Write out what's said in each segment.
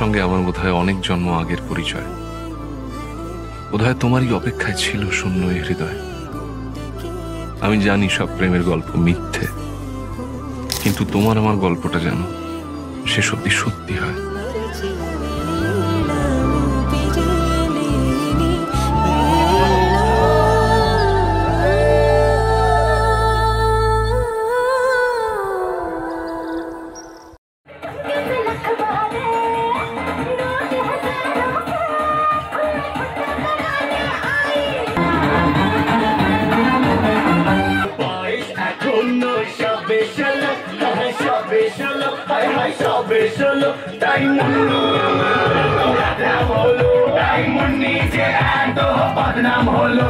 সঙ্গে আমার বোধহয় অনেক জন্ম আগের পরিচয়। বোধহয় তোমারই অপেক্ষায় ছিল শূন্য এই হৃদয়। আমি জানি সব প্রেমের গল্প মিথ্যে, কিন্তু তোমার আমার গল্পটা যেন সে সত্যি সত্যি হয়। बदनाम होलो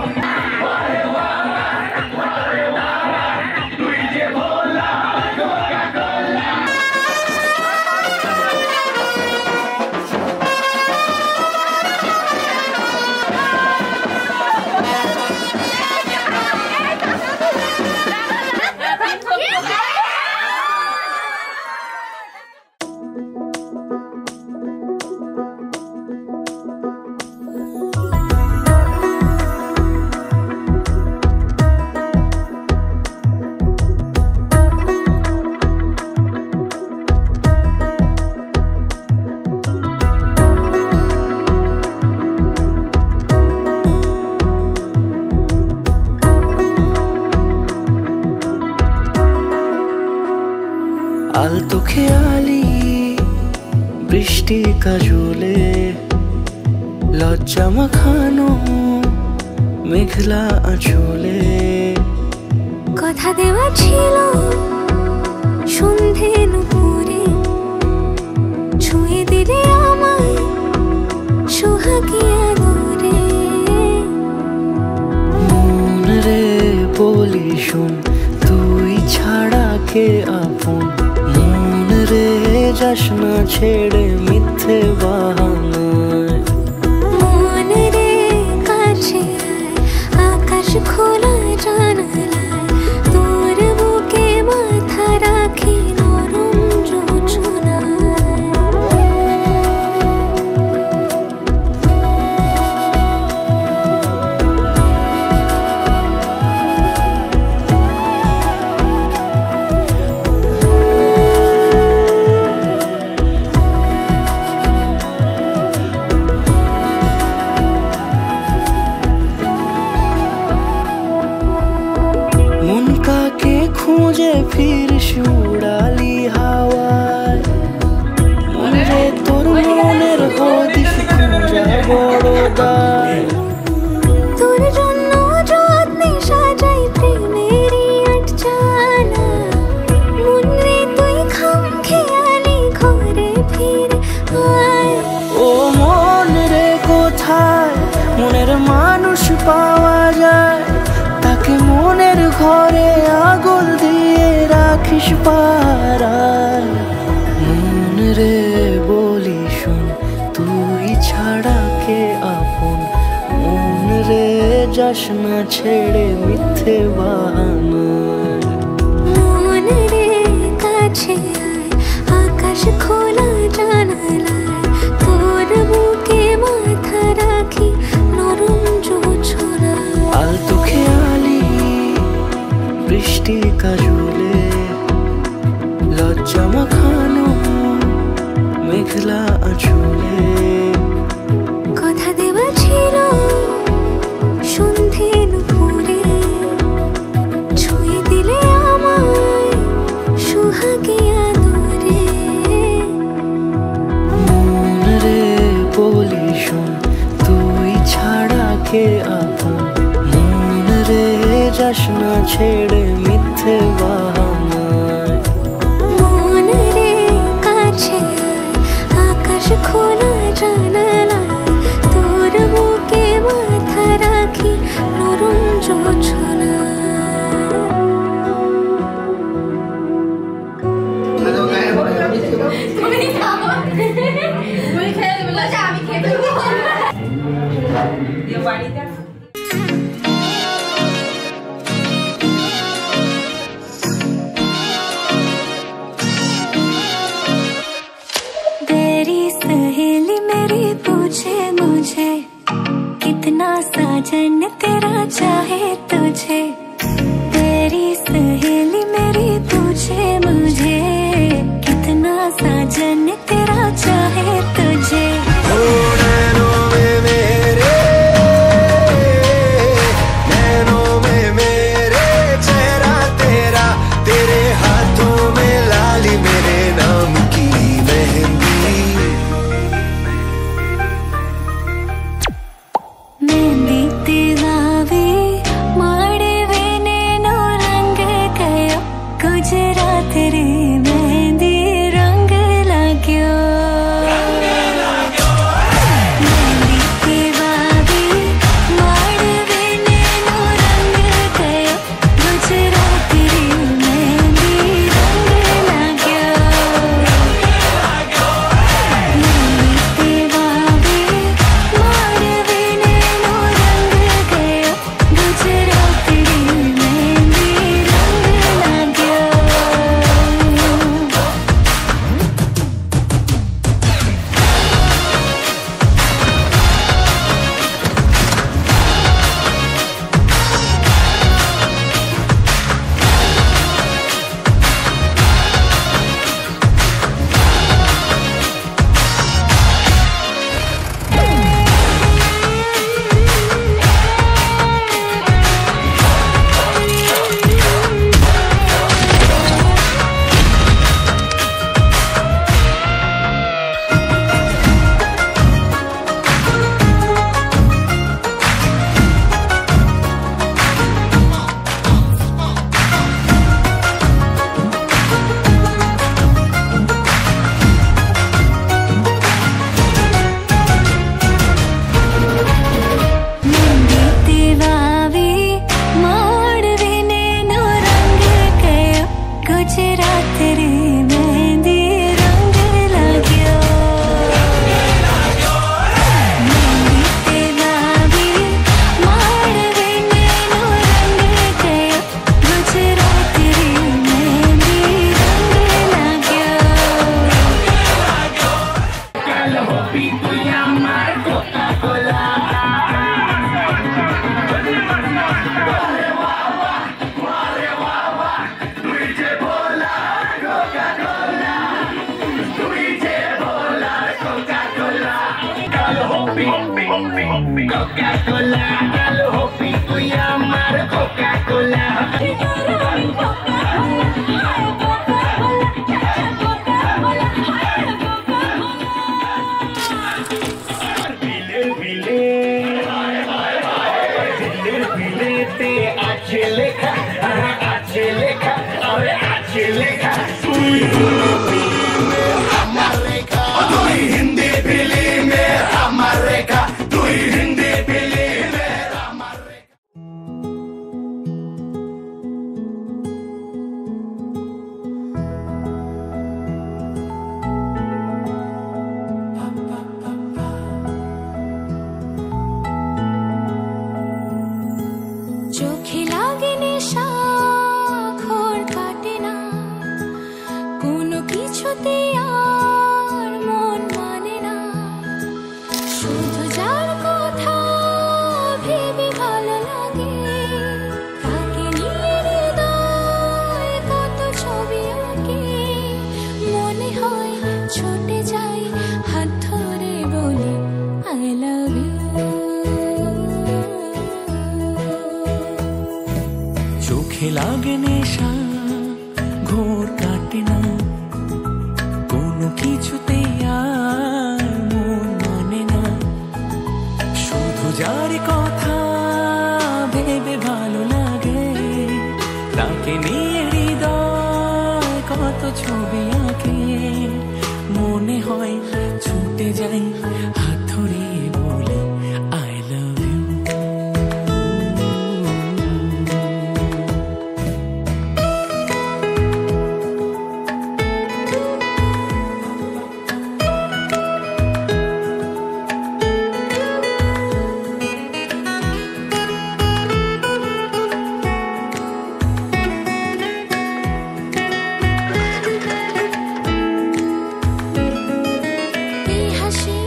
আলতো খেয়ালি বৃষ্টি কাজলে লজ্জা মাখানো মেঘলা আঁচলে কথা দেওয়া ছিল সন্ধে নুপুরে ছুঁয়ে দিলে আমায় সোহাগী আদরে মন রে বলি শোন তুই ছাড়া কে আপন মন রে যাস না ছেড়ে মিথ্যে বাহানায় মন রে কাছে আকাশ খোলা জানালায় তোর বুকে মাথা রাখি নরম যোছনায় মন কাকে খুঁজে ফিরিস উড়ালি হাওয়ায় মন রে তোর মনের হদিস খুঁজা বড় দায় তোর জন্য যত্নে সাজাই প্রেমেরই আটচালা মন রে তুই খাম খেয়ালি ঘরে ফিরে আয় ও মন রে কোথায় মনের মানুষ পাওয়া যায় তাকে মনের ঘরে আগুন দিয়ে রাখিস পাড়ায় মন রে বলি শোন তুই ছাড়া কে আপন মন রে যাস না ছেড়ে মিথ্যে বাহানায় মন রে কাছে আয় আকাশ খোলা জানালায় তোর বুকে মাথা রাখি নরম যোছনায় আলতো খেয়ালি বৃষ্টি কাজলে লজ্জা মাখানো মেঘলা আঁচলে কথা দেওয়া ছিল সন্ধে নুপুরে ছুঁয়ে দিলে আমায় সোহাগী আদরে মন রে বলি শোন তুই ছাড়া কে আপন মন রে যাস না ছেড়ে মিথ্যে বাহানায় মন রে কাছে আয় আকাশ খোলা জানালায় তোর বুকে মাথা রাখি নরম যোছনায় तेरी सही कितना साजन तेरा चाहे तुझे, तेरी सहेली मेरी तुझे मुझे, कितना साजन तेरा चाहे तुझे। नैनों में मेरे, नैनों में मेरे चेहरा तेरा, तेरे हाथों में लाली मेरे नाम की मेहंदी। मेहंदी तेरावी माड़े वेने नो रंग गयो, गुजरात रे मेहंदी रंग लाग्यो। मेहंदी तेरावी माड़े वेने नो रंग गयो, गुजरात रे मेहंदी रंग लाग्यो। मेहंदी तेरावी माड़े वेने नो रंग गयो, गुजरात रे मेहंदी रंग लाग्यो। मेहंदी तेरावी माड़वीने नो रंग गयो, गुजरात रे मेहंदी रंग लाग्यो। मेहंदी तेरावी माड़वीने नो रंग गयो, गुजरात रे मेहंदी रंग लाग्यो। Carlo Hopi, tu llamar Coca-Cola. Luigi Bola, Coca-Cola. Luigi Bola, Coca-Cola. Carlo Hopi, Coca-Cola. Carlo Hopi, tu llamar Coca-Cola. Te aceleca, aceleca, aceleca. Tu hindi pili me amareka, tu hindi pili me amareka. চোখে লাগে নেশা, ঘোর কাটে না, কোনো কিছুতে আর মন মানে না, শুধু যার কথা ভেবে ভালো লাগে, তাকে নিয়ে হৃদয় কত ছবি আঁকে, মনে হয় ছুটে যাই হাত ধরে বলি I love you। চোখে লাগে নেশা, ঘোর কাটে না, কোনো কিছুতে আর মন মানে না, শুধু যার কথা ভেবে ভালো লাগে, তাকে নিয়ে হৃদয় কত ছবি আঁকে, মনে হয় ছুটে যাই হাত ধরে বলি I love you। এই হাসি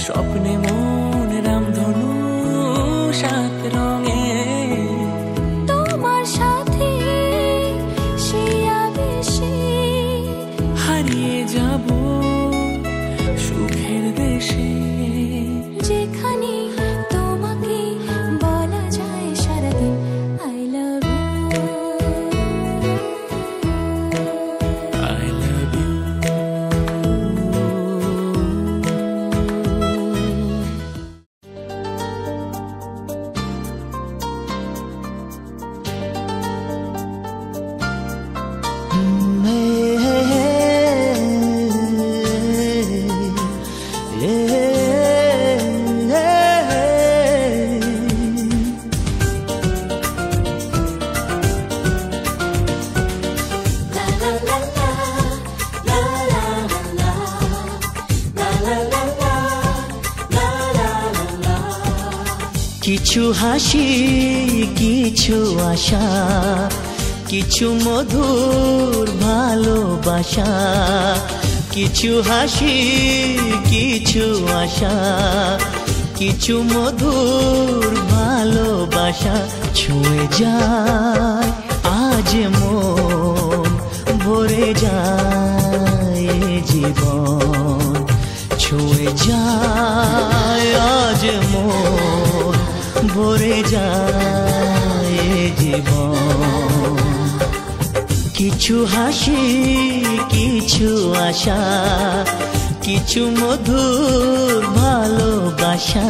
স্বপ্নে মন রামধনু সাত রঙে তোমার সাথে সেই আবেশে হারিয়ে যাব সুখের দেশে, যেখানে তোমাকে বলা যায় সারাদিন I love you, I love you. কিছু হাসি কিছু আশা, কিছু মধুর ভালোবাসা, কিছু হাসি কিছু আশা, কিছু মধুর ভালোবাসা ছুঁয়ে যায় আজ মন, ভরে যায় জীবন, ছুঁয়ে যায় আজ মন, ভরে যায় জীবন। কিছু হাসি কিছু আশা, কিছু মধুর ভালোবাসা,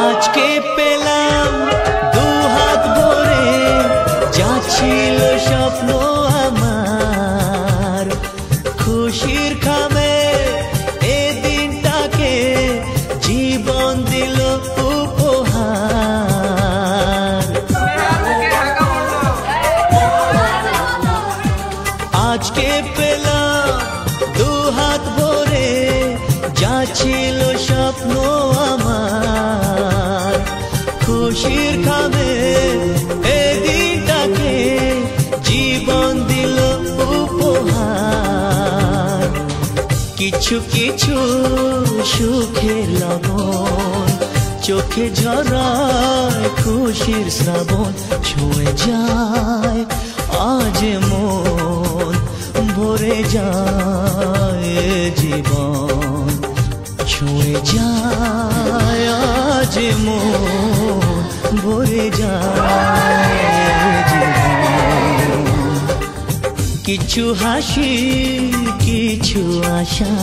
আজকে পেলাম দু হাত ভরে যা ছিল স্বপ্ন আমার, খুশির খামে এ দিনটাকে জীবন দিল উপহার। আজকে পেলাম দু হাত ভরে যা ছিল স্বপ্ন আমার, খুশির খামে এ দিনটাকে জীবন দিল উপহার। কিছু কিছু সুখের লবণ চোখে ঝরায় খুশির শ্রাবণ, ছুঁয়ে যায় আজ মন, ভরে যায় জীবন, ছুঁয়ে যায় আজ মন, ভরে যায় জীবন। কিছু হাসি কিছু আশা,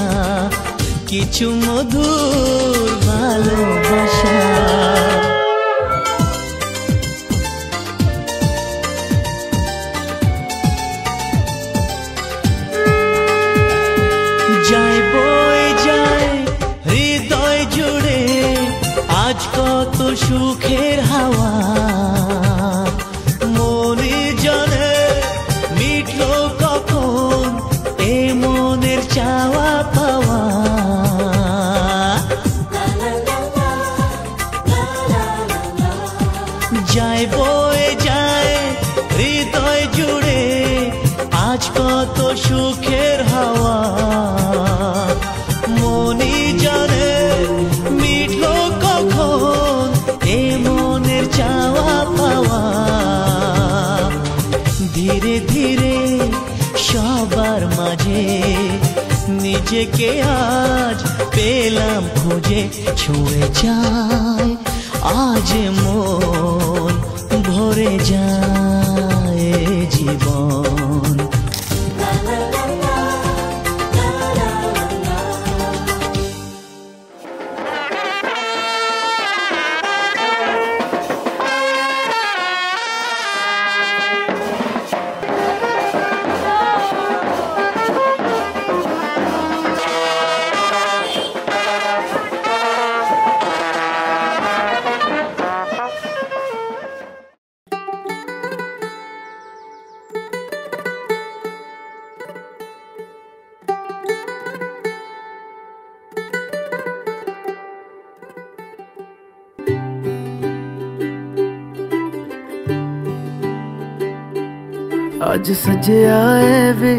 কিছু মধুর ভালোবাসা। যায় বয়ে যায় হৃদয় জুড়ে আজ কত সুখের হাওয়া, মনে জানে মিটলো কখন এ মনের চাওয়া পাওয়া। যায় বয়ে যায় হৃদয় জুড়ে আজ কত সুখের হাওয়া, মনি জানে মিটলো কখন এ মনের চাওয়া পাওয়া। ধীরে ধীরে সবার মাঝে নিজেকে আজ পেলাম খুঁজে, ছুঁয়ে যায় আজ মন, ভরে যায় জীবন। आज सजया है वे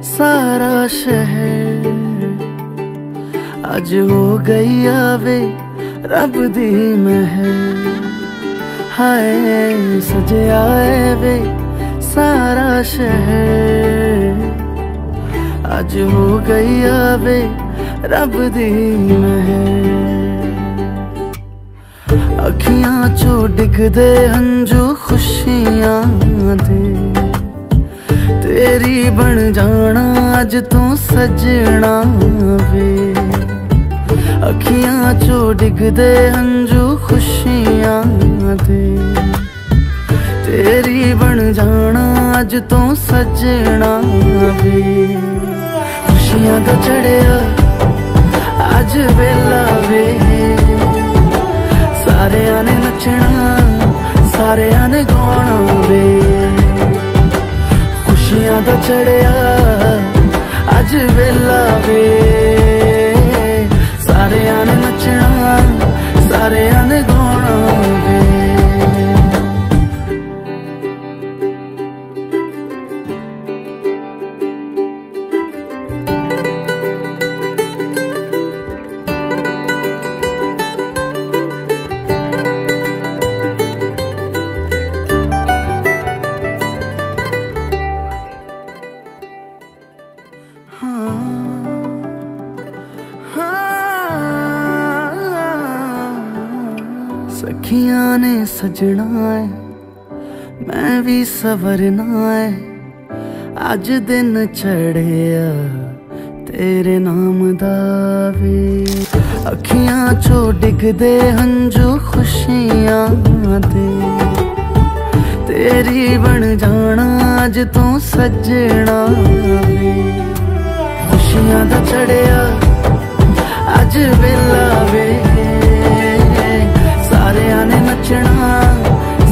सारा शहर, आज हो गई आवे रब दी महर। हाय सजया है वे सारा शहर, आज हो गई आवे रब दी महर। अखियां चो डिगदे हंजू खुशियां दे, तेरी बन जाना अज तू सजना वे। अखियां चो डिगदे हंजू खुशियां दे, तेरी बन जाना अज तू सजना वे। खुशियां दा चढ़िया अज वेला वे, सारे ने नचना सारे ने गाना वे। खुशियां दा चढ़िया अज वेला वे, सारे ने नचना सारे ने गाना वे। सखियां ने सजना है मैं भी सवरना है, अज दिन चढ़िया तेरे नाम दा वे। अखियां चो डिगदे हंजू खुशियां दे, तेरी बन जाना अज तू सजना वे। खुशियां दा चढ़िया अज वेला वे, सारे ने नचना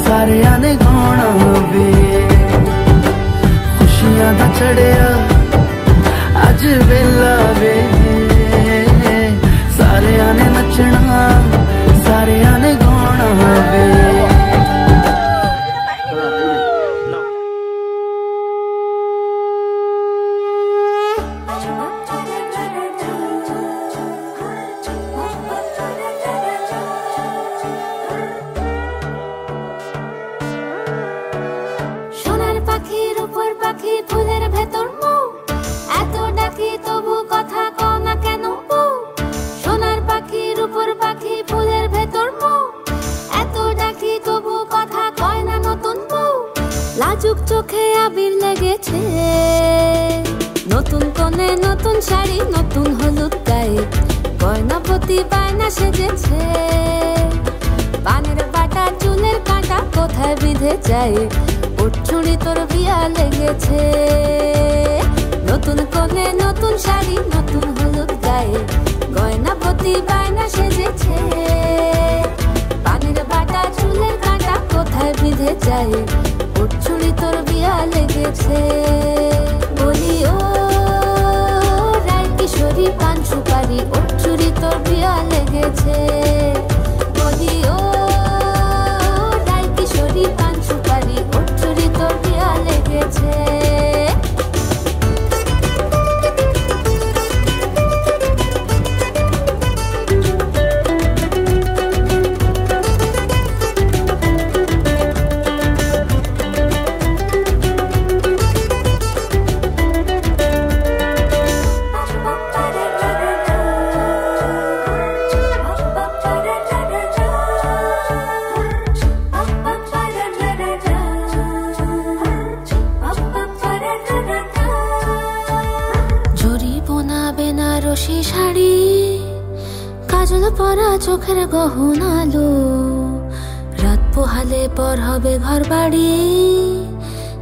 सारे ने गाना वे। खुशियां दा चढ़िया अज वेला वे, सारे ने नचना सारे ने गाना वे। পাখি ফুলের ভেতর মৌ, এত ডাকি তবু কথা কও না কেন বউ। সোনার পাখির উপর পাখি ফুলের ভেতর মৌ, এত ডাকি তবু কথা কয় না নতুন বউ। লাজুক চোখে আবির লেগেছে, নতুন কোণে নতুন শাড়ি নতুন হলুদ গায়ে, গয়না পতি বায়না সেজেছে। পানের বাটা চুলের কাঁটা কোথায় বিঁধে যায়, উঠছুড়ি তোর বিয়া লেগেছে। নতুন কোণে নতুন শাড়ি নতুন হলুদ গায়ে, গয়না পতি বায়না সেজেছে। পানের বাটা চুলের কাঁটা কোথায় বিঁধে যায়, উঠছুড়ি তোর বিয়া লেগেছে। বলি ও রায় কিশোরী পান সুপারি, উঠছুড়ি তোর বিয়া লেগেছে। বলি ও রায় কিশোরী পান সুপারি, উঠছুড়ি তোর বিয়া লেগেছে। বেনারসি শাড়ি কাজল পরা চোখের গহনালো, রাত পোহালে পর হবে ঘর বাড়ি,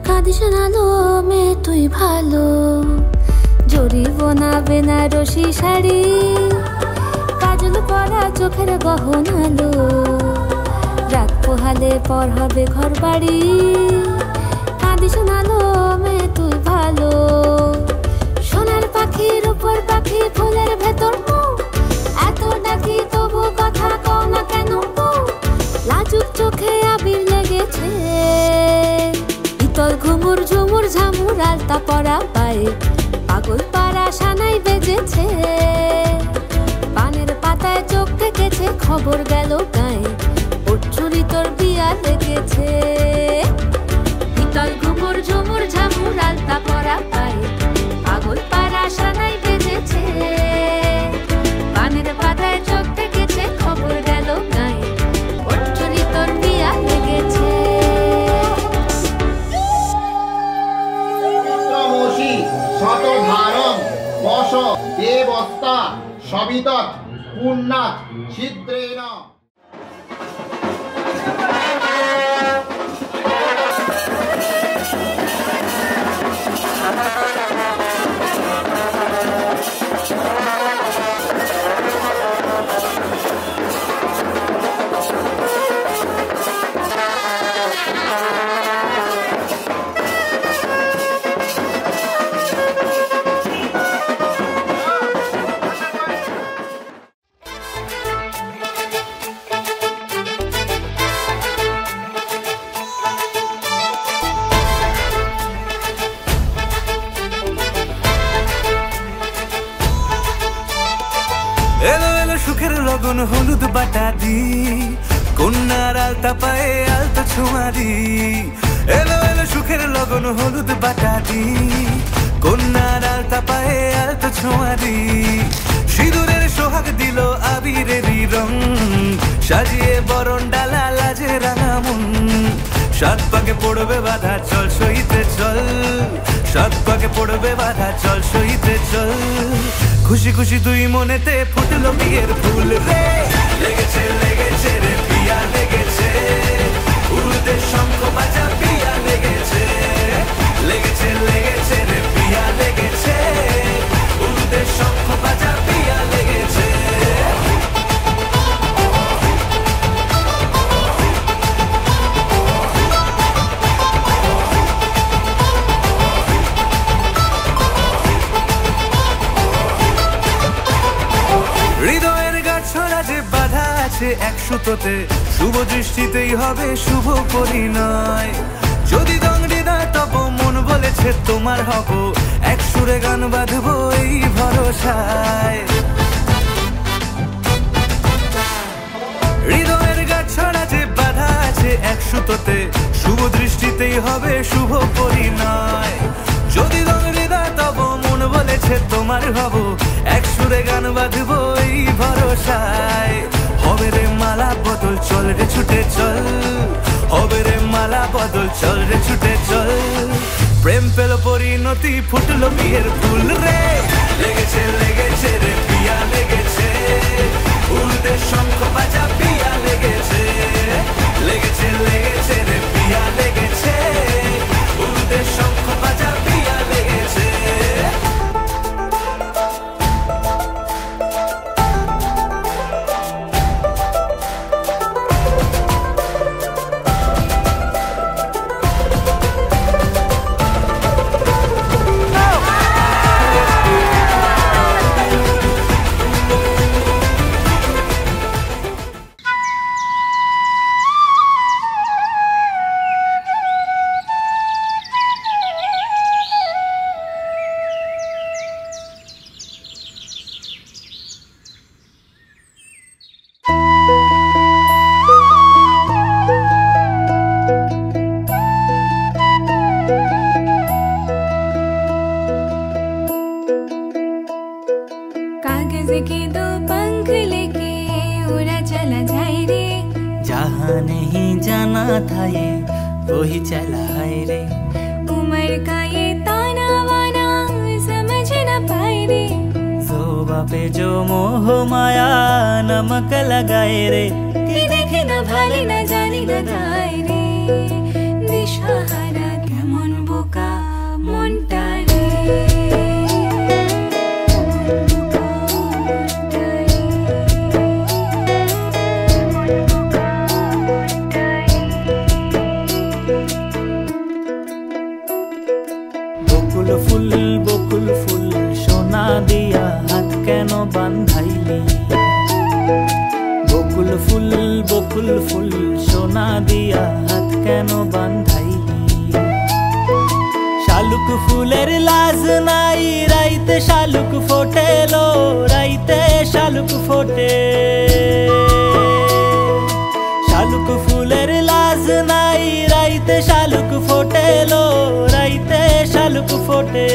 কাঁদিস নালো মে তুই ভালো। জরি বোনা বেনারসি শাড়ি কাজল পরা চোখের গহনালো, রাত পোহালে পর হবে ঘর বাড়ি, কাঁদিস নালো মে তুই ভালো। সোনার পাখির উপর পাখি ফুলের ভেতর মৌ, এত ডাকি তবু কথা কও না কেন বউ। লাজুক চোখে আবির লেগেছে, ইতল ঘুমুর ঝুমুর ঝামুর আলতা পরা পায়ে পাগল পাড়া সানাই বেজেছে। পানের পাতায় চোখ থেকেছে, খবর গেল গায়ে ওর চুরি তোর বিয়া লেগেছে। পিতল ঘুমুর ঝুমুর ঝামুর আলতা পরা পায়ে পাগল পাড়া সানাই বেজেছে। পানের পাতায় চোখ থেকেছে, খবর গেল গায়ে ওর চুরি তোর বিয়া লেগেছে। শতধারম বশ দেবস্তা সবিতৎ পুণ্যাৎ ছিদ্রেণ। সুখের লগন হলুদ বাটা দি, কন্যার আলতা পায়ে আলতা ছোঁয়া দি। এলো এলো সুখের লগন হলুদ বাটা দি, কন্যার আলতা পায়ে আলতা ছোঁয়া দি। সিঁদুরের সোহাগ দিল আবিরেরই রং, সাজিয়ে বরণ ডালা লাজে রাঙা মন। সাত পাকে পড়বে বাধা চল সইতে চল, সাত পাকে পড়বে বাধা চল সইতে চল। খুশি খুশি দুই মনেতে ফুটলো বিয়ের ফুল রে। লেগেছে লেগেছে রে বিয়া লেগেছে, উড়ুতে শঙ্খ বাজা বিয়া লেগেছে। লেগেছে লেগেছে রে বিয়া লেগেছে, উড়ুতে শঙ্খ বাজা বিয়া লেগেছে। হৃদয়ের গাছড়া যে বাধা আছে এক সুতোতে, শুভ দৃষ্টিতেই হবে শুভ পরিণয়। যদি দংড়ি না তব মন বলেছে তোমার হব, এক সুরে গান বাঁধবো এই ভরসায়। হৃদয়ের গাছড়া যে বাধা আছে এক সুতোতে, শুভ দৃষ্টিতেই হবে শুভ পরিণয়। যদি দংড়ি না তব মন বলেছে তোমার হব, এক সুরে গান বাঁধবো এই ভরসায়। হবে রে মালা বদল চল রে ছুটে চল, হবে রে মালা বদল চল রে ছুটে চল। প্রেম পেল পরিণতি ফুটলো বিয়ের ফুল রে। লেগেছে লেগেছে রে বিয়া লেগেছে, উড়তে শঙ্খ বাজা বিয়া লেগেছে। লেগেছে লেগেছে রে বিয়া লেগেছে, উড়তে শঙ্খ বাজা বিয়া লেগেছে। कागज के दो पंख लेके उड़ा चला जाए रे। जहाँ नहीं जाना था ये वही चला है रे। उम्र का ये ताना वाना समझ न पाए रे। जोबा पे जो मोह माया नमक लगाए रे। कि देखे न भाले न जाने न गाए रे। दिशाहारा केमन बोका मनटा रे। বকুল ফুল সোনা দিয়া হাত কেন বান্ধাইলি। বকুল ফুল সোনা দিয়া হাত কেন বান্ধাইলি। ফুলের লাজ নাই রাইতে শালুক ফোটেলো রাইতে শালুক ফোটে শালুক ফুলের লাজ নাই রাইতে শালুক ফোটেলো রাইতে শালুক ফোটে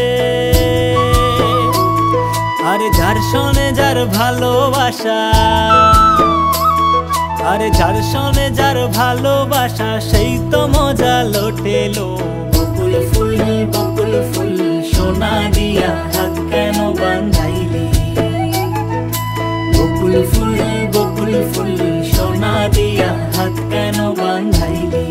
আরে যার শোনে যার ভালোবাসা আরে যার শোনে যার ভালোবাসা সেই তো মজা লোটেলো বকুল ফুল সোনা দিয়া হাত কেন বাঁধাইলি বকুল ফুল সোনা দিয়া হাত কেন বাঁধাইলি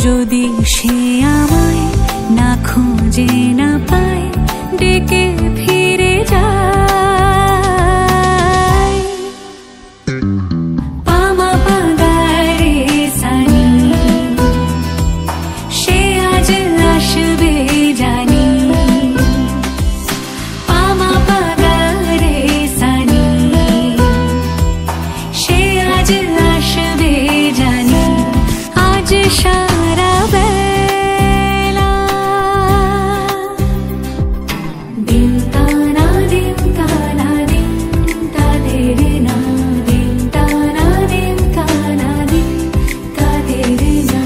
যদি সে আমায় না খুঁজে না পায় ডেকে ফিরে যায় পামা পাগারে সানি সে আজ আসবে জানি পামা পাগারে সানি সে আজ আসবে জানি আজ সারা বেলা দিন তানা দিন তানা দিন তাদের না দিন তানা দিন তানা দিন তাদের না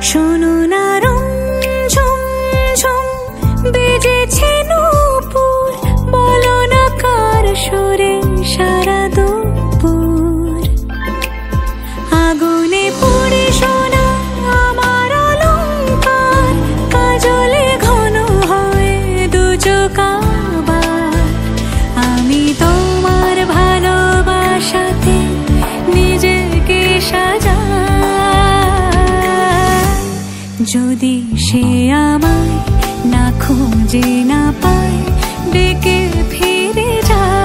শোনো না ঝুম ঝুম বেজেছে নূপুর বলো না কার সুরে সারা দুপুর আগুনে পুড়ে সোনা আমার অলংকার কাজলে ঘন হয় দু চোখ আবার আমি তোমার ভালোবাসাতে নিজেকে সাজাই যদি সে আমায় না খুঁজে না পায় ডেকে ফিরে যায়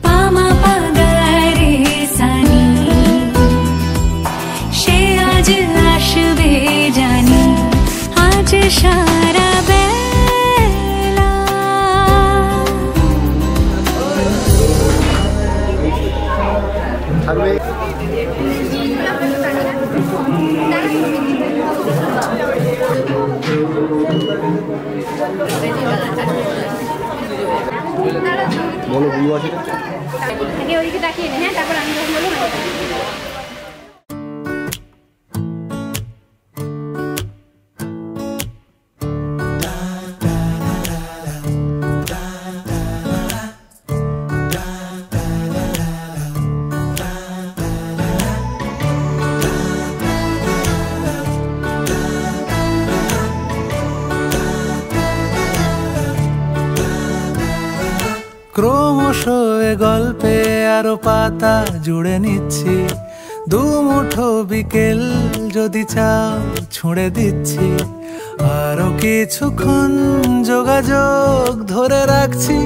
পামা পাগারে সানি সে আজ আসবে জানি আজ সারা বেলা বলো বুড়ো আছে আগে ওইদিকে তাকিয়ে নে, হ্যাঁ, তারপর আমি যখন বলবো ক্রমশ এ গল্পে আরো পাতা জুড়ে নিচ্ছি, দুমুঠো বিকেল যদি চাও ছুঁড়ে দিচ্ছি, আরো কিছুক্ষণ যোগাযোগ ধরে রাখছি,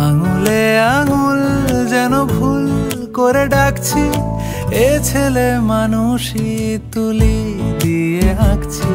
আঙুলে আঙুল যেন ভুল করে ডাকছি, এ ছেলে মানুষই তুলি দিয়ে আঁকছি।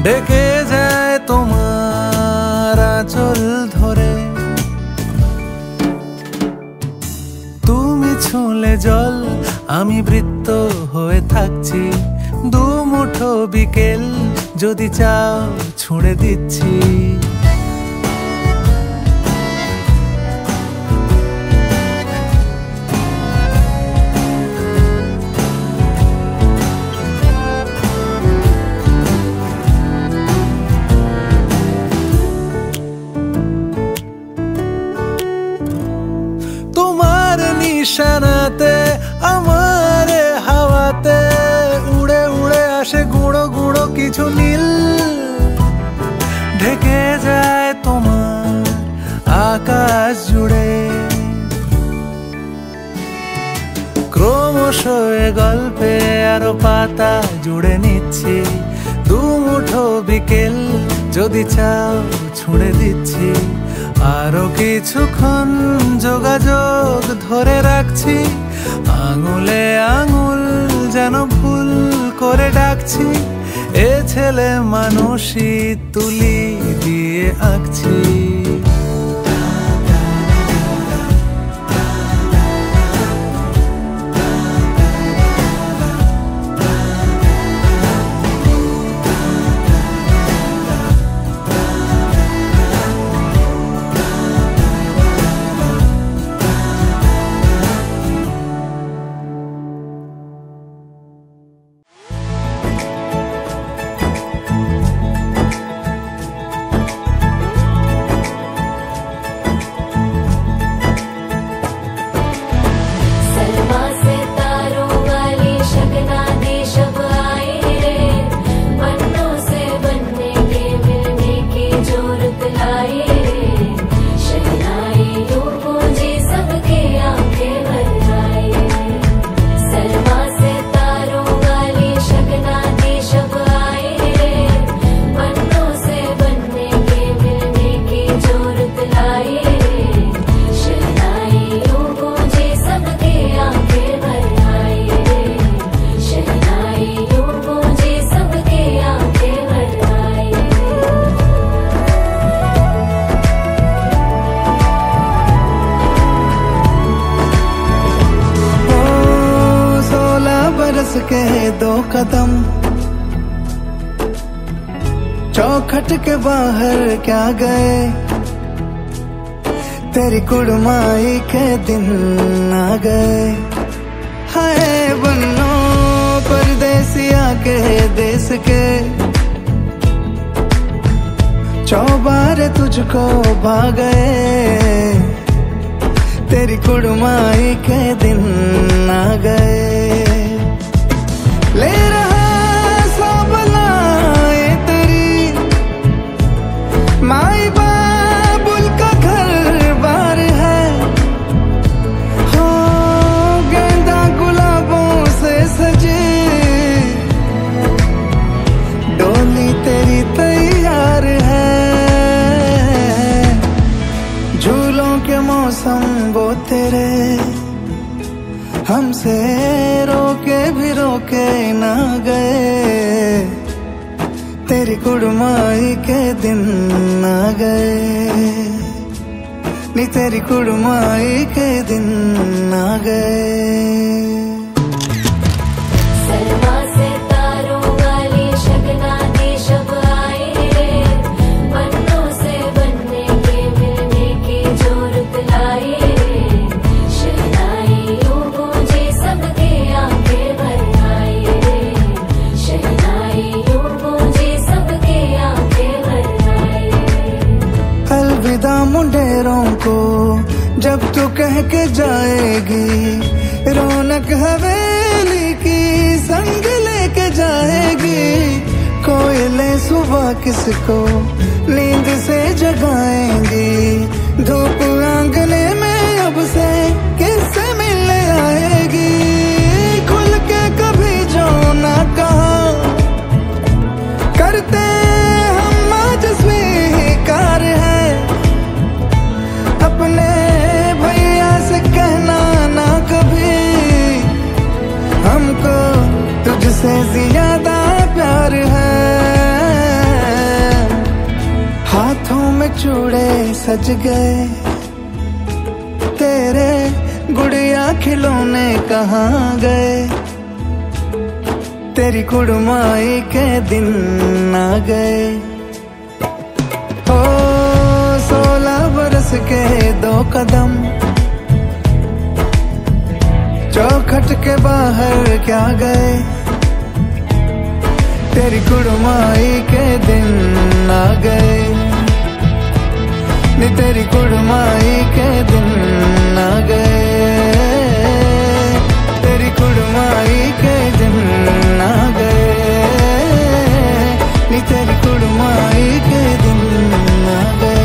ডেকে যায় তোমার আঁচল ধরে, তুমি ছুঁলে জল আমি বৃত্ত হয়ে থাকছি, দুমুঠো বিকেল যদি চাও ছুঁড়ে দিচ্ছি। নিশানাতে আমার হাওয়াতে উড়ে উড়ে আসে গুঁড়ো গুঁড়ো কিছু নীল, ঢেকে যায় তোমার আকাশ জুড়ে। ক্রমশ এ গল্পে আরো পাতা জুড়ে নিচ্ছি, দুমুঠো বিকেল যদি চাও ছুঁড়ে দিচ্ছি, আরো কিছুক্ষণ যোগাযোগ ধরে রাখছি, আঙুলে আঙুল যেন ভুল করে ডাকছি, এ ছেলে মানুষই তুলি দিয়ে আঁকছি। के दो कदम चौखट के बाहर क्या गए, तेरी कुड़माई के दिन आ गए। हाय बन्नो परदेसिया के देश के, चौबारे तुझको भा गए, तेरी कुड़माई के दिन आ गए। ले रहा सब लाए तेरी माई बाबुल का घर बार है, हो गेंदा गुलाबों से सजे डोली तेरी तैयार है। हमसे रोके भी रोके ना गए, तेरी कुड़माई के दिन आ गए, नी तेरी कुड़माई के दिन आ गए। सरमा से तारों वाली शगना दी शब आए रे, बनों से बनने के मिलने की जो रुत लाई रे, शहनाइयों गूंजे सबके आंखें भर आई रे, शहनाइयों गूंजे सबके आंखें भर आई रे। अलविदा मुंडेरों को जब तू कह के जाएगी, रौनक हवेली की संग लेके जाएगी, कोयले सुबह किसको नींद से जगाएंगी, धूप आंगने में अब से किससे मिलने आएगी, खुल के कभी जो ना कहा करते हम आज स्वीकार है, अपने भैया से कहना ना कभी, हमको तुझसे ज्यादा प्यार है। हाथों में चूड़े सज गए, तेरे गुड़िया खिलौने कहाँ गए, तेरी कुड़माई के दिन आ गए। ओ 16 बरस के 2 कदम चौखट के बाहर क्या गए, तेरी कुड़माई के दिन आ गए, नी तेरी कुड़माई के दिन आ गए, तेरी कुड़माई के दिन आ गए, नी तेरी कुड़माई के दिन आ गए।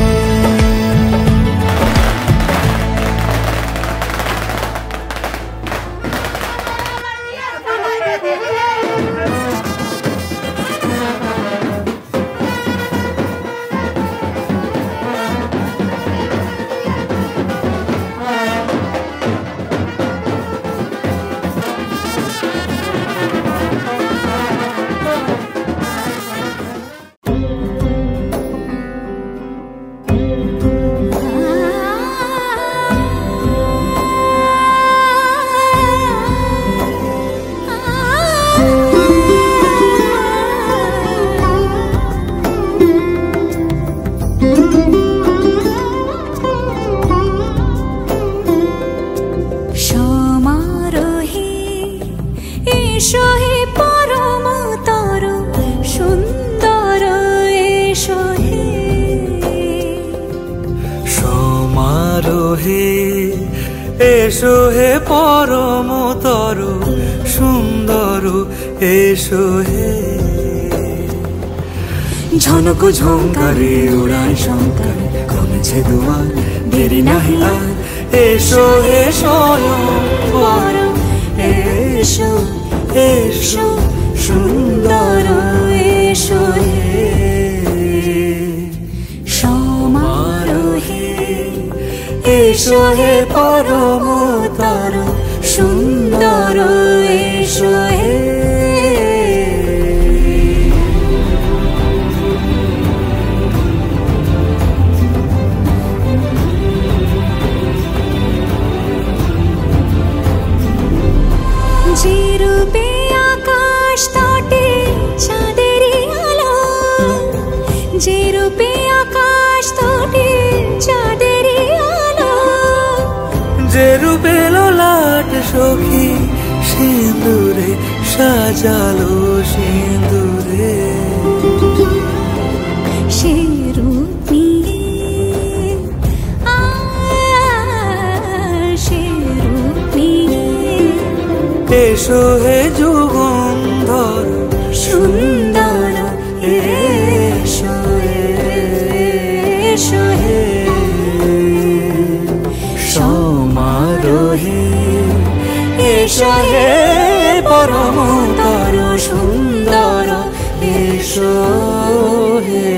এসো হে পরম তর সুন্দর, এসো হে ঝনক ঝঙ্কারে উড়ায় শঙ্কর, কমেছে দুয়ার দেরি নাহি আর, এসো হে স্বয়ং পরম, এসো এসো সুন্দর, এসো হে সমারোহে, এসো হে পরম তর সুন্দর, এসো হে যে রূপে আকাশ তটে চাঁদেরই আলো, যে রূপে আকাশ তটে চাঁদেরই আলো, যে রূপে ললাট সখী সিঁদুরে সাজালো সিঁদুরে, সে রূপ নিয়ে সে রূপ নিয়ে এসো হে যুগন্ধর সুন্দর, এসো এসো হে সমারোহে, এসো হে পরম তর সুন্দর, এসো হে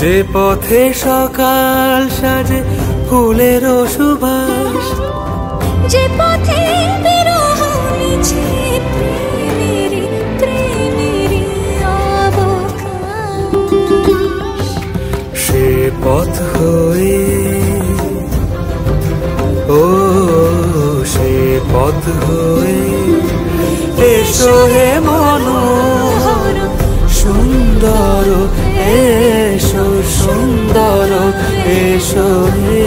যে পথে সকাল সাজে ফুলের সুবাস, যে পথে বিরহ মিছে প্রেমেরই প্রেমেরই অবকাশ, সে পথ হয়ে ও সে পথ হয়ে এসো হে মনোহর সুন্দর, এসো সুন্দর, এসো হে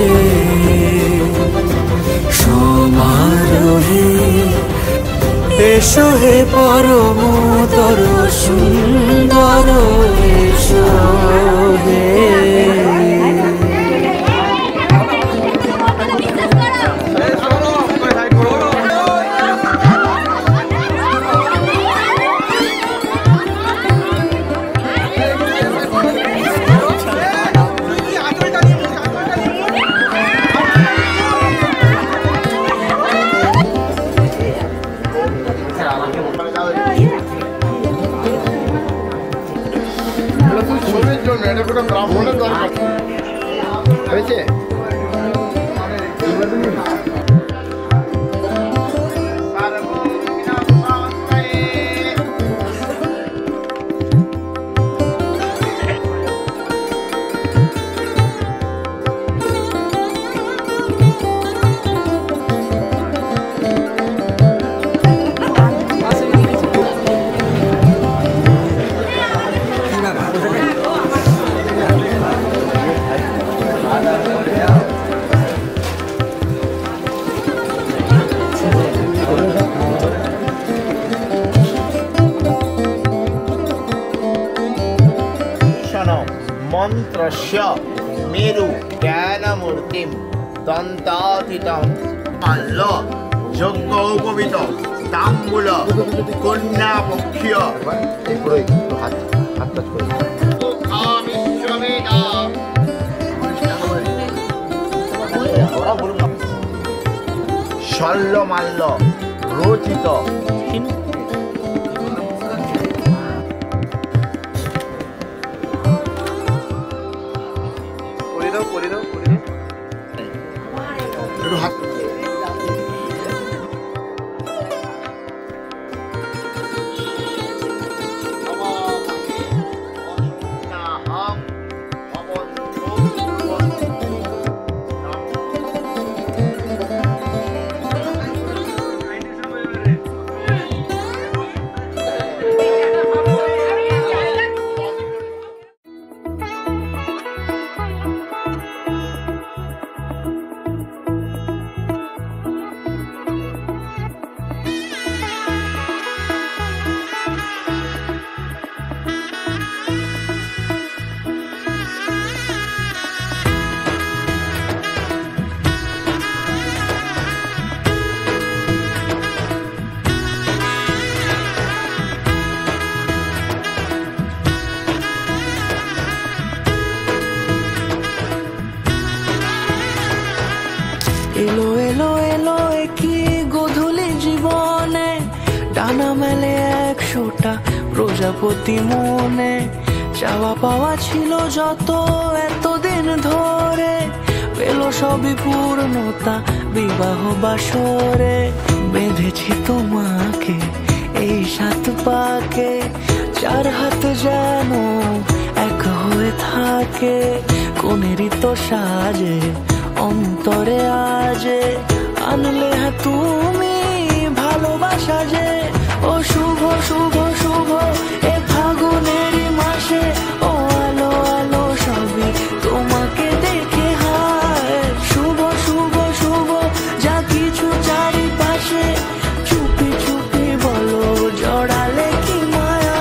সমারোহে, এসো হে পরমতর সুন্দর, এসো হে। হয়েছে মন্ত্রস্য মেরু জ্ঞানমূর্তিম দন্তাতীতম মাল্য যজ্ঞ উপবিত তাম্বুল কন্যা পক্ষীয় শল্য মাল্য রচিত এলো এলো এলো কি গোধূলি জীবনে, ডানা মেলে 100টা প্রজাপতি মনে, চাওয়া পাওয়া ছিল যত এতদিন ধরে, পেল সবই পূর্ণতা বিবাহ বাসরে। বেঁধেছি তোমাকে এই 7 পাকে, 4 হাত যেন এক হয়ে থাকে, কোনেরই তো সাজে অন্তরে আজে, আনলে হ্যাঁ তুমি ভালোবাসা যে। ও শুভ শুভ শুভ এ ফাগুনেরই মাসে, ও আলো আলো সবই তোমাকে দেখে হায়। শুভ শুভ শুভ যা কিছু চারিপাশে, চুপি চুপি বলো জড়ালে কি মায়া।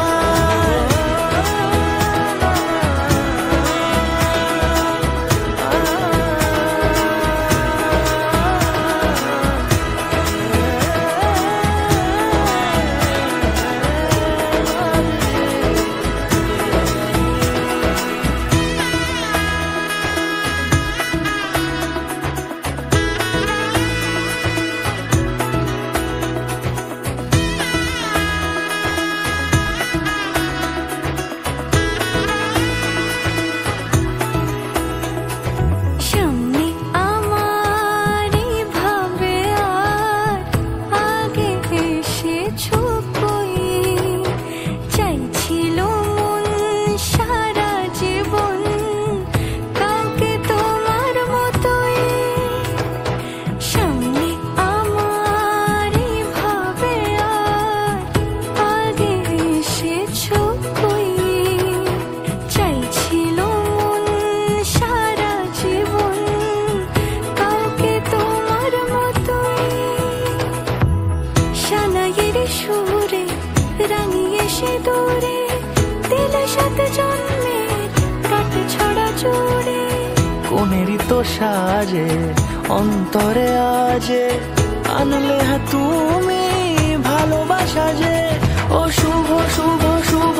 শত জন্মের কাট ছড়া জুড়ে কোনেরই তো সাজে অন্তরে আজে আনলে তুমি ভালোবাসা যে ও শুভ শুভ শুভ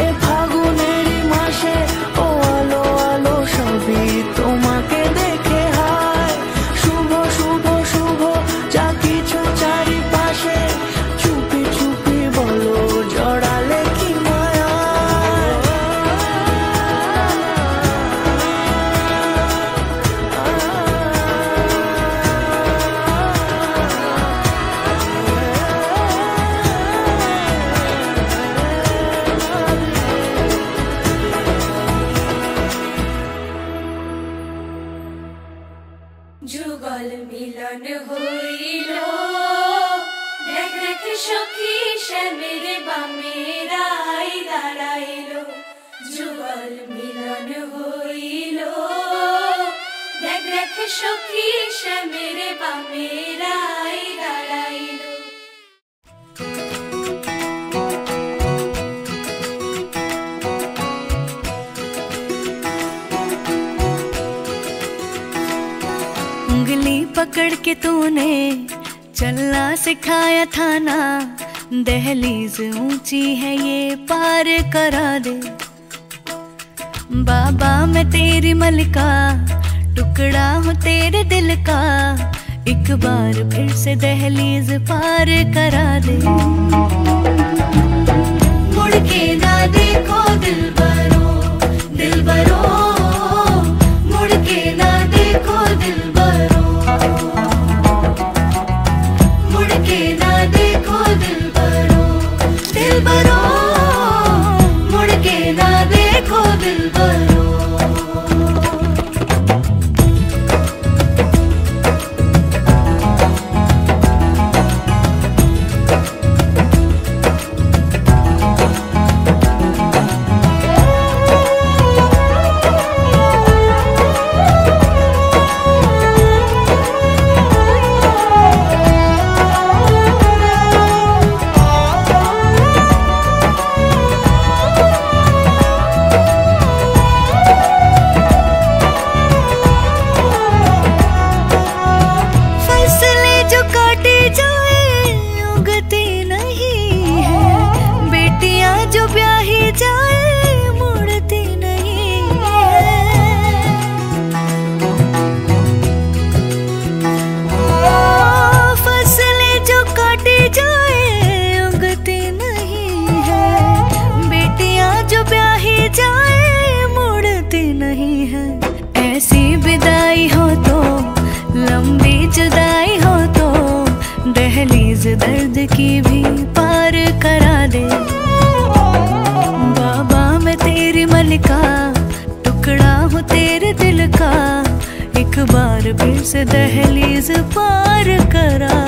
এ ফাগুনেরই মাসে ও আলো আলো সবই তোমাকে দেখে হায় শুভ শুভ শুভ যা কিছু চারিপাশে চুপি চুপি বলো জড়ালে কি মায়া যুগল মিলন হইল দেখ দেখ সখী শ্যামের বামে রাই দাঁড়াইল যুগল মিলন হইল দেখ দেখ সখী শ্যামের বামে রাই দাঁড়াইল उंगली पकड़ के तूने चलना सिखाया था ना दहलीज ऊंची है ये पार करा दे बाबा मैं तेरी मलिका टुकड़ा हूँ तेरे दिल का एक बार फिर से दहलीज पार करा दे मुड़ के ना देखो दिलबरो दिलबरो मुड़ के ना देखो दिलबरो मुड़ के ना देखो दिलबरो दिलबरो मुड़ के ना देखो दिलबरो दर्द की भी पार करा दे बाबा मैं तेरी मलिका टुकड़ा हूँ तेरे दिल का एक बार फिर से दहलीज पार करा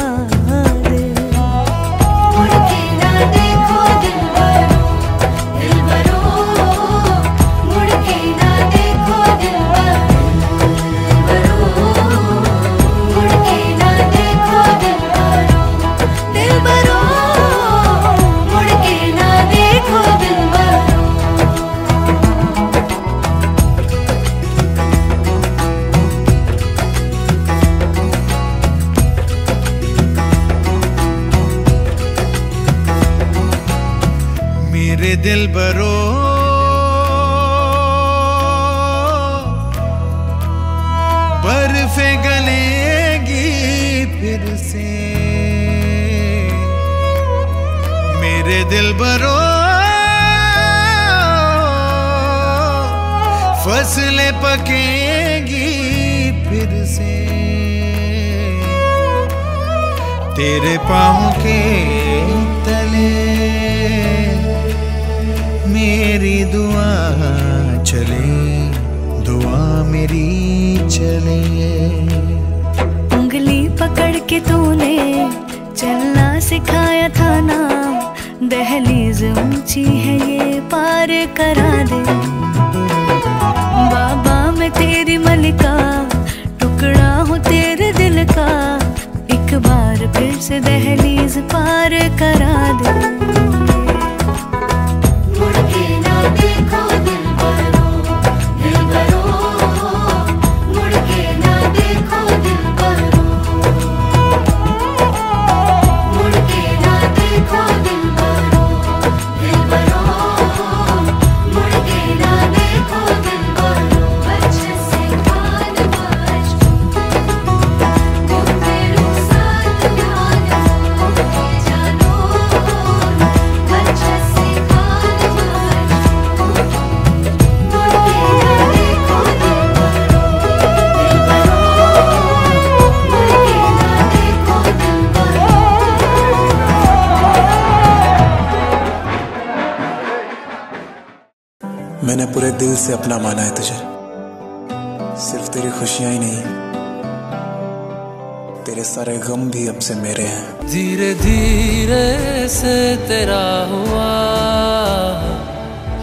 दे मुड़ के ना देखो दिलबरो दिलबरो मुड़ के ना देखो दिलबरो मुड़ के ना देखो दिलबरो दिलबरो मुड़ के ना देखो दिलबरो मेरे दिलबरो बर्फे गलेगी फिर से मेरे दिलबरो फसलें पकेगी फिर से तेरे पाँव के तले मेरी दुआ चले दुआ मेरी चले उंगली पकड़ के तूने चलना सिखाया था ना दहलीज ऊंची है ये पार करा दे बाबा मैं तेरी मलिका टुकड़ा हूँ तेरे दिल का एक बार फिर से दहलीज पार करा दे मुड़ के ना देख मैंने पूरे दिल से अपना माना है तुझे, सिर्फ तेरी खुशियां ही नहीं, तेरे सारे गम भी अब से मेरे हैं। धीरे धीरे से तेरा हुआ,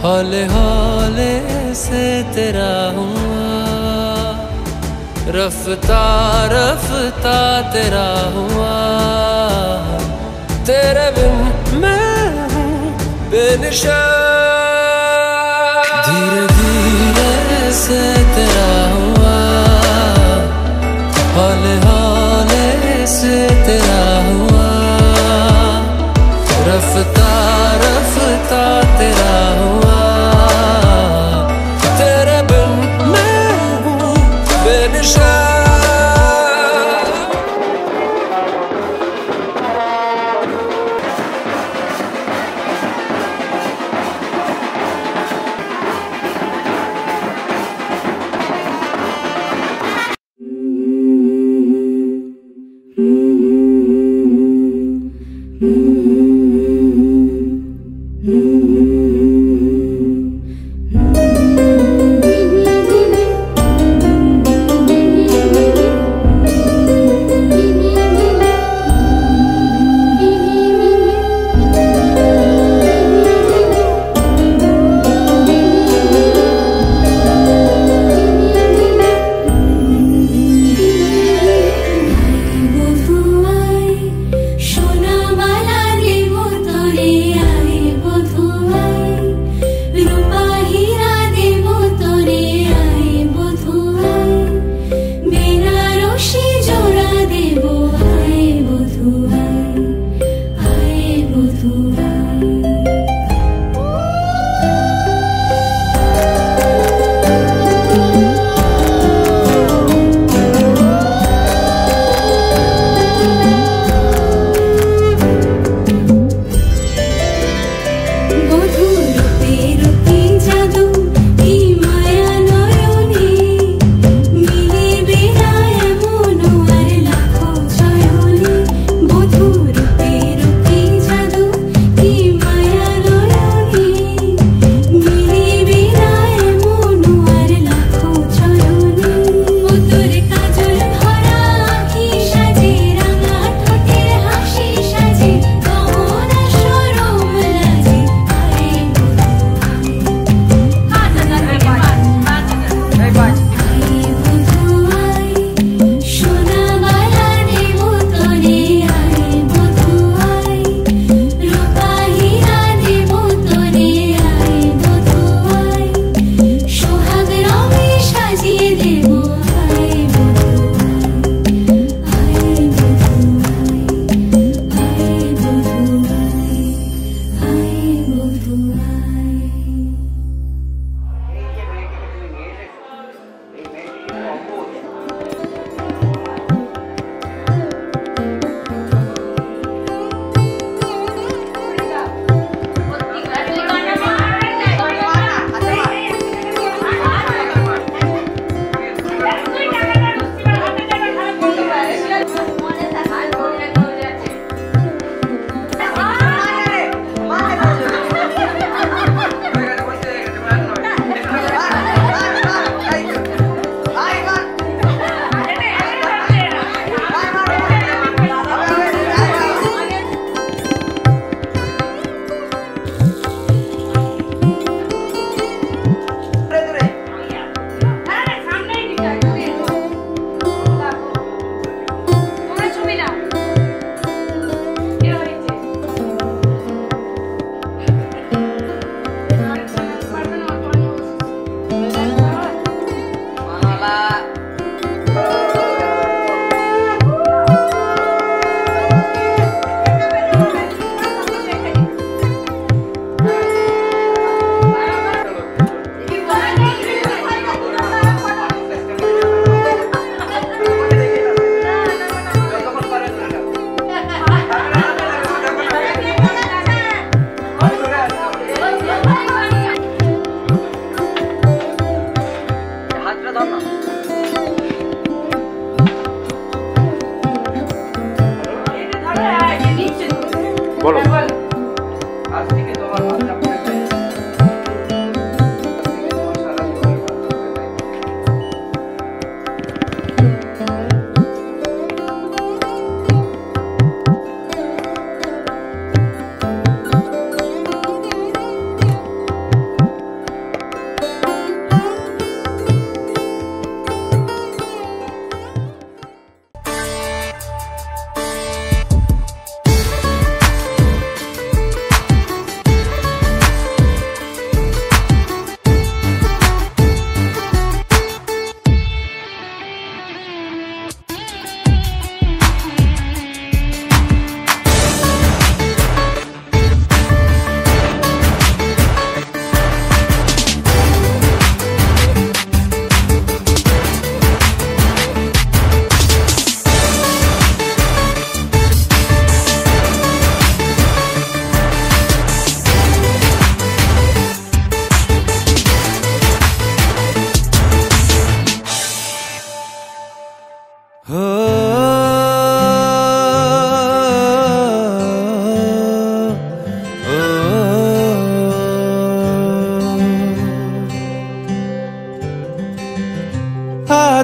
हौले हौले से तेरा हुआ, रफ्ता रफ्ता तेरा हुआ, तेरे बिन मैं हूँ बेनिशा। धीरे धीरे से तेरा हुआ, हौले हौले से तेरा हुआ, रफ्ता रफ्ता तेरा हुआ, तेरे बिन मैं हूँ बेनिशा।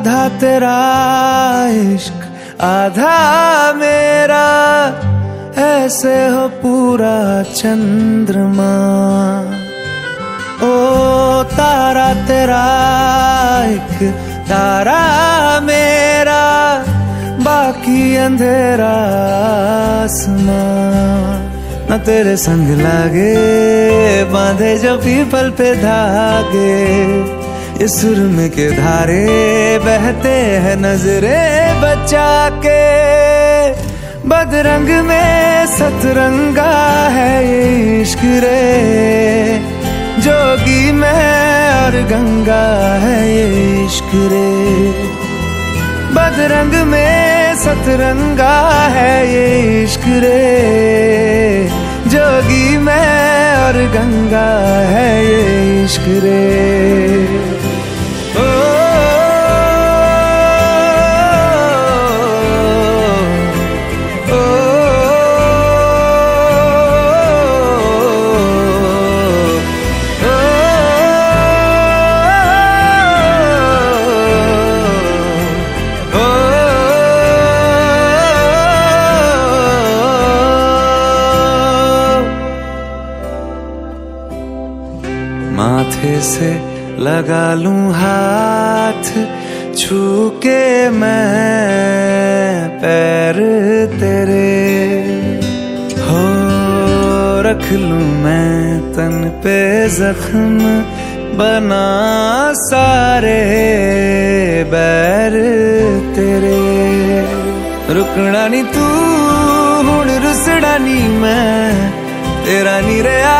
आधा तेरा इश्क आधा मेरा, ऐसे हो पूरा चंद्रमा। ओ तारा तेरा एक तारा मेरा, बाकी अंधेरा आसमां। न तेरे संग लागे बांधे जो पीपल पे धागे, इस सुरम के धारे बहते हैं नजरे बचा के। बदरंग में सतरंगा है ये इश्क रे, जोगी में और गंगा है ये इश्क रे। बदरंग में सतरंगा है ये इश्क रे, जोगी में और गंगा है ये इश्क रे। माथे से लगा लूं हाथ, छू के मैं पैर तेरे, हो रख लूं मैं तन पे जख्म, बना सारे बैर तेरे। रुकना नी तू हुण रुसड़ा नी मैं, तेरा नी रहा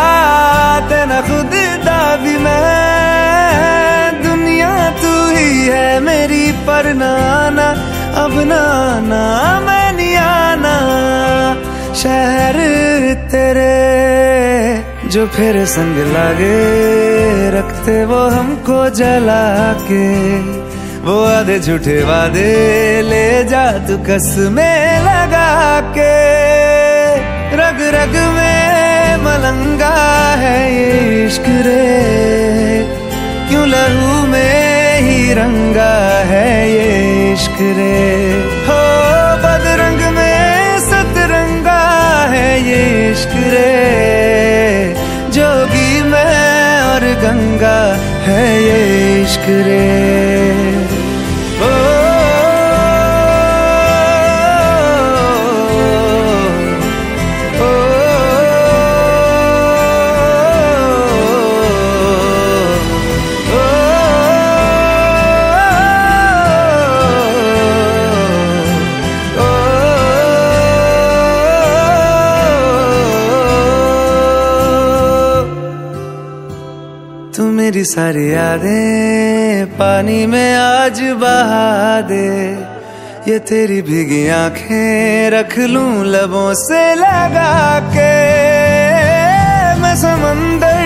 तेना खुद दा भी मैं। दुनिया तू ही है मेरी पर नाना, अब नाना मैं नहीं आना। शहर तेरे जो फिर संग लागे, रखते वो हमको जला के। वो आधे झूठे वादे ले जा तू कसमें लगा के। रग रग में मलंगा है ये इश्क रे, क्यों लहू में ही रंगा है ये इश्क रे। हो बदरंग में सतरंगा है ये इश्क रे, जोगी में और गंगा है ये इश्क रे। मेरी सारी यादें पानी में आज बहा दे, ये तेरी भीगी आंखें रख लूं लबों से लगा के। मैं समंदर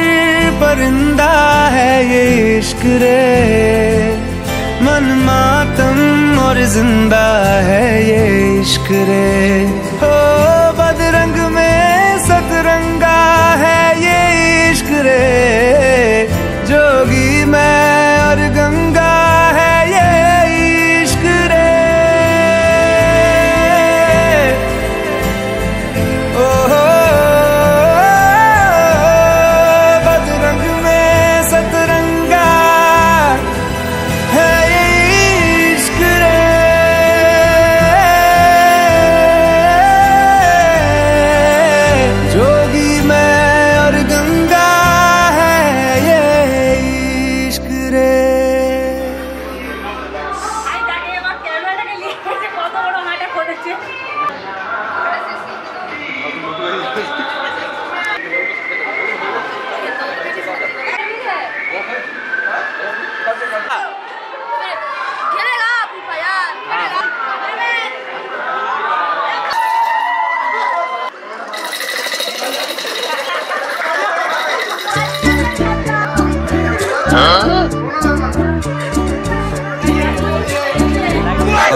परिंदा है ये इश्क रे, मन मातम और जिंदा है ये इश्क रे। हो बदरंग में सतरंगा है ये इश्क रे, जोगी मैं और गंगा है ये इश्क रे। ओ बदरंग में सतरंगा है ये इश्क रे, जोगी मैं और गंगा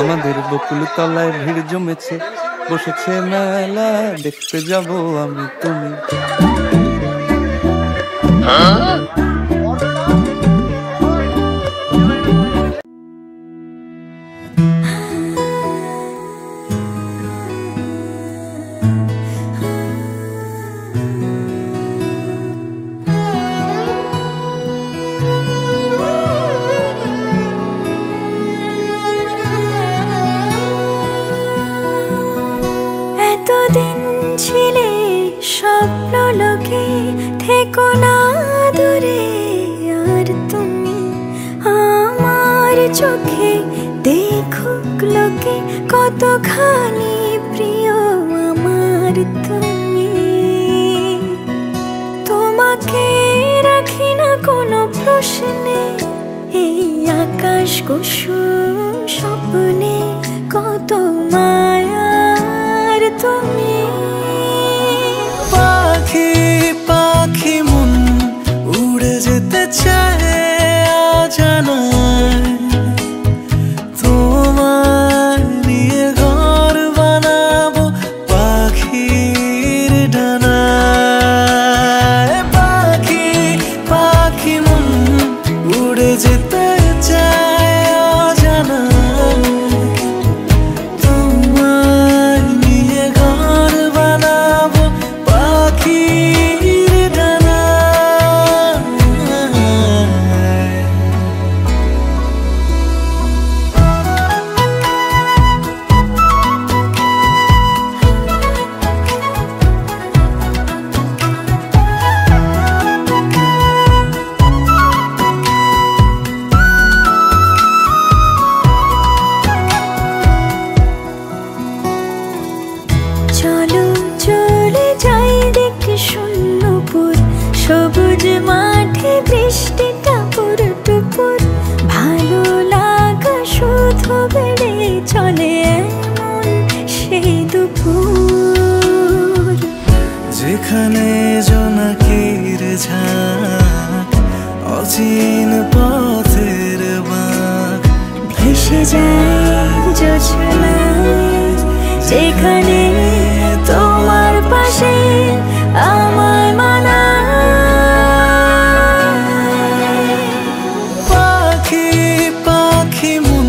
আমাদের বকুল তলায় ভিড় জমেছে, বসেছে মেলা দেখতে যাব আমি তুমি। চোখে দেখুক লোকে কতখানি প্রিয় আমার তুমি। তোমাকে রাখি না কোনো প্রশ্নে, এই আকাশ কুসুম স্বপ্নে কত মায়ার তুমি। পাখি পাখি মন উড়ে যেতে চায় অজানায়, তোমার নিয়ে ঘর বানাবো পাখির ডানায়। পাখি পাখি মন উড়ে যেতে চায় অজানায়, তোমার নিয়ে ঘর বানাবো পাখির ডানায়। চলো চলে যাই দেখে শূন্যপুর, সবুজ মাঠে বৃষ্টি টাপুর টুপুর, ভালো লাগা শুধু বেড়ে চলে এমন সেই দুপুর। যেখানে জোনাকির ঝাঁক, অচিন পথের বাঁক, ভেসে যায় জোছনায়, যেখানে তোমার পাশে আমার মানায়। পাখি পাখি মন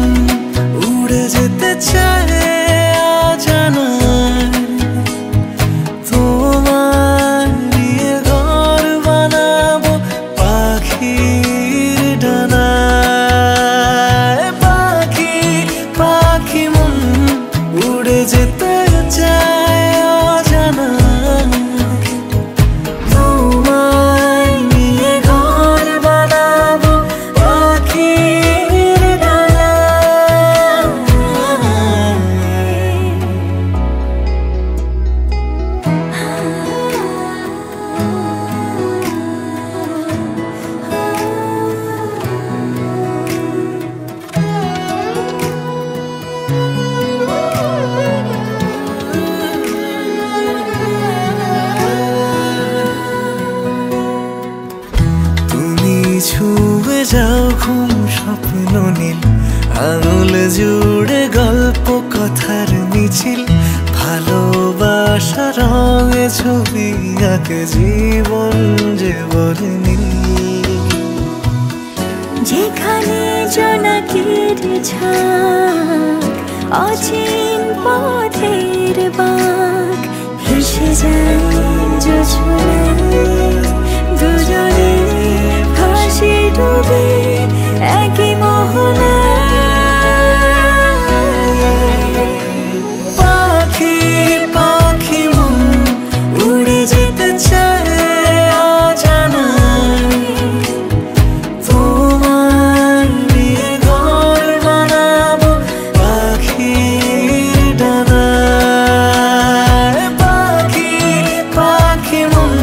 উড়ে যেতে চায় অজানায়, তোমার নিয়ে ঘর বানাবো পাখির ডানায়। পাখি পাখি মন উড়ে যেতে চায় অজানায়, তোমার নিয়ে ঘর বানাবো পাখির ডানায়। তুমি ছুঁয়ে যাও ঘুম স্বপ্ন নীল, আঙুল জুড়ে গল্প কথার মিছিল, ভালোবাসা রঙে ছবি আঁকে জীবন যে বর্ণিল। যেখানে জোনাকির ঝাঁক, অচিন পথের বাঁক, ভেসে যায় জোছনায়, দুজনে ভাসি ডুবে একই মোহনায়। পাখি পাখি মন উড়ে যেতে চায় অজানায়, তোমার নিয়ে ঘর বানাবো পাখির ডানায়। পাখি পাখি মন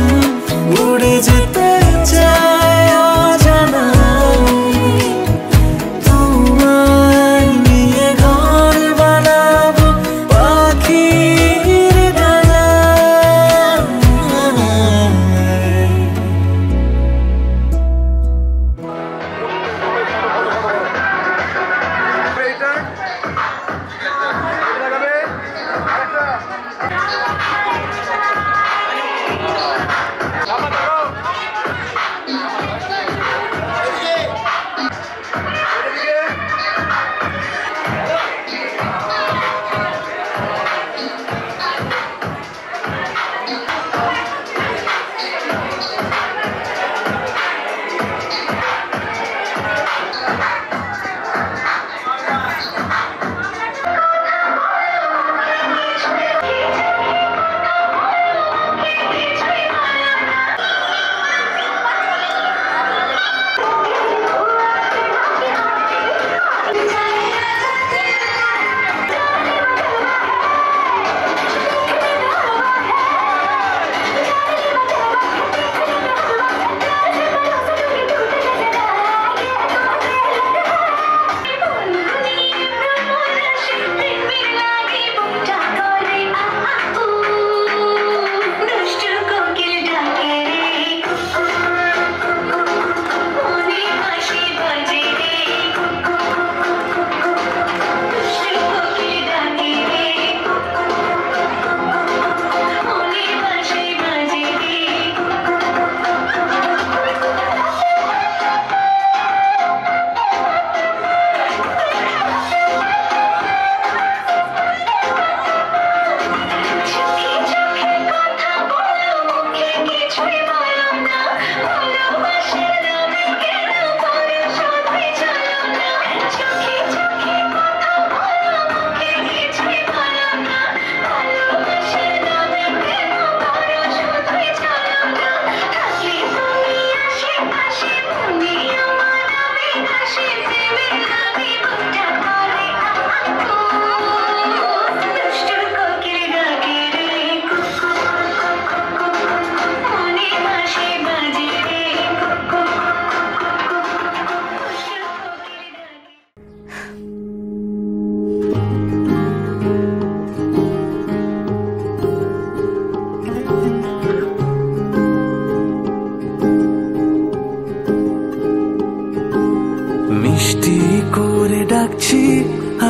ডাকছি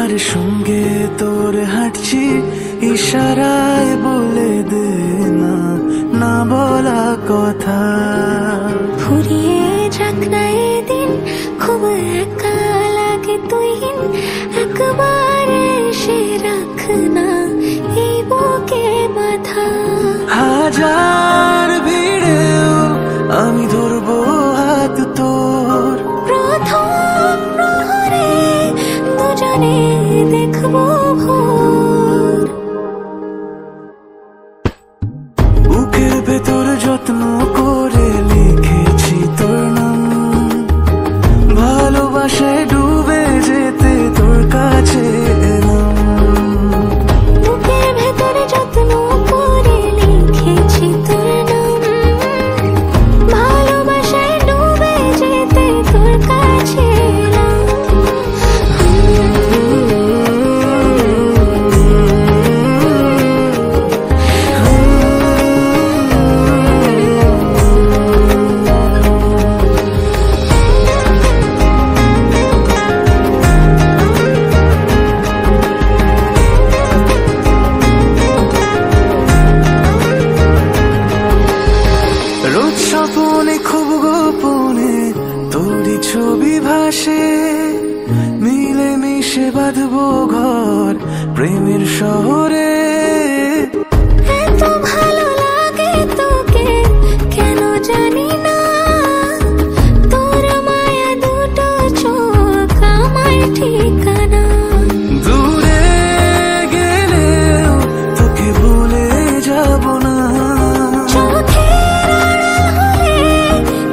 আর সঙ্গে তোর হাঁটছি, ইশারায় বলে দে না না বলা কথা। ফুরিয়ে যাক না এদিন, খুব একা লাগে তুই একবার এসে রাখ না এই বুকে বাধা। হাজার ভিড়েও আমি ধরবো হাত তোর, প্রথম প্রহরে দুজনে দেখবো ভোর। বুকের ভেতর যত্ন করে লিখেছি তোর নাম, ভালোবাসায় ডুবে যেতে তোর কাছে এলাম। বুকের ভেতরে যত্ন করে লিখেছি তোর নাম, ভালোবাসায় ডুবে যেতে তোর কাছে এলাম। রোজ স্বপনে খুব গোপনে তোরই ছবি ভাসে, মিলে মিশে বাঁধবো ঘর প্রেমের শহরে। এত ভালো লাগে তোকে কেন জানি না, তোর মায়া দুটো চোখ আমার ঠিকানা। দূরে গেলেও তোকে ভুলে যাব না, চোখের আড়াল হলে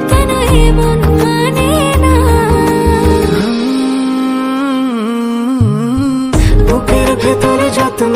কেন এমন মানে না। বুকের ভেতরে যত্ন